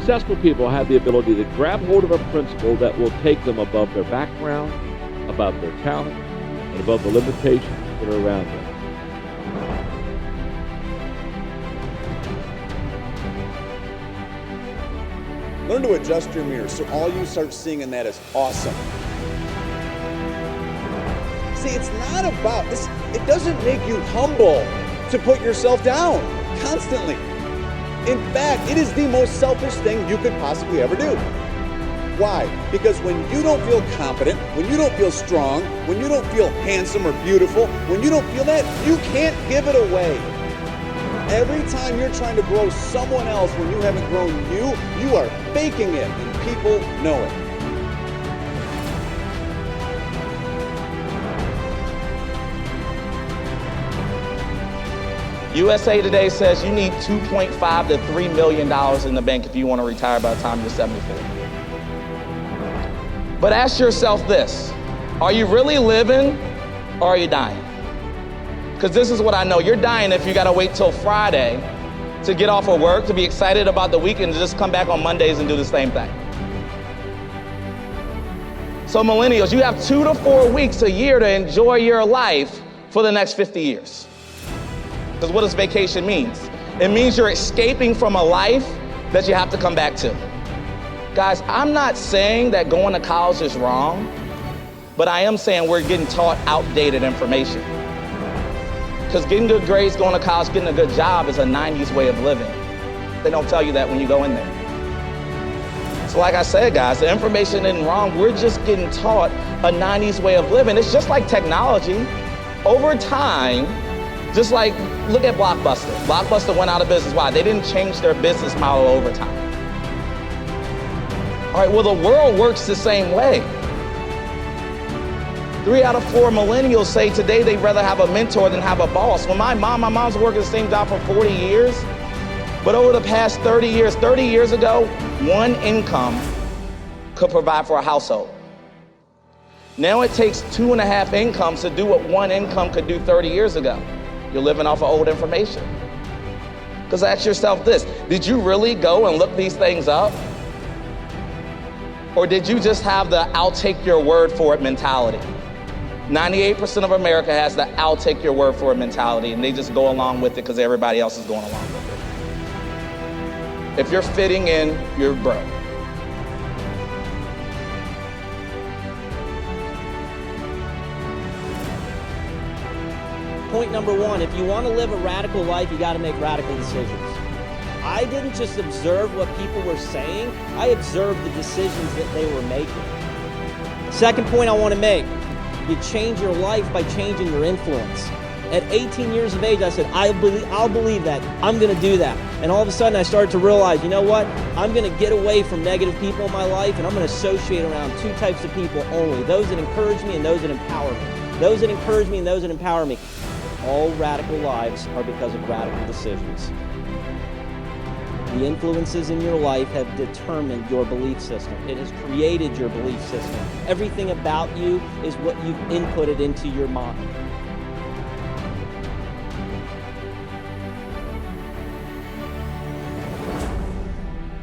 Successful people have the ability to grab hold of a principle that will take them above their background, above their talent, and above the limitations that are around them. Learn to adjust your mirror so all you start seeing in that is awesome. See, it's not about this. It doesn't make you humble to put yourself down constantly. In fact, it is the most selfish thing you could possibly ever do. Why? Because when you don't feel confident, when you don't feel strong, when you don't feel handsome or beautiful, when you don't feel that, you can't give it away. Every time you're trying to grow someone else when you haven't grown you are faking it, and people know it. USA Today says you need $2.5 to $3 million in the bank if you want to retire by the time you're 74. But ask yourself this, are you really living or are you dying? Because this is what I know, you're dying if you gotta wait till Friday to get off of work, to be excited about the weekend, to just come back on Mondays and do the same thing. So millennials, you have 2 to 4 weeks a year to enjoy your life for the next 50 years. Because what does vacation mean? It means you're escaping from a life that you have to come back to. Guys, I'm not saying that going to college is wrong, but I am saying we're getting taught outdated information. Because getting good grades, going to college, getting a good job is a 90s way of living. They don't tell you that when you go in there. So like I said, guys, the information isn't wrong. We're just getting taught a 90s way of living. It's just like technology. Over time, just like, look at Blockbuster. Blockbuster went out of business. Why? They didn't change their business model over time. All right, well, the world works the same way. 3 out of 4 millennials say today they'd rather have a mentor than have a boss. Well, my mom's working the same job for 40 years, but over the past 30 years ago, one income could provide for a household. Now it takes 2.5 incomes to do what one income could do 30 years ago. You're living off of old information. Because ask yourself this, did you really go and look these things up? Or did you just have the I'll take your word for it mentality? 98% of America has the I'll take your word for it mentality, and they just go along with it because everybody else is going along with it. If you're fitting in, you're broke. Point number 1, if you want to live a radical life, you got to make radical decisions. I didn't just observe what people were saying, I observed the decisions that they were making. Second point I want to make, you change your life by changing your influence. At 18 years of age, I said, I'll believe that, I'm going to do that. And all of a sudden I started to realize, you know what, I'm going to get away from negative people in my life, and I'm going to associate around 2 types of people only, those that encourage me and those that empower me. Those that encourage me and those that empower me. All radical lives are because of radical decisions. The influences in your life have determined your belief system. It has created your belief system. Everything about you is what you've inputted into your mind.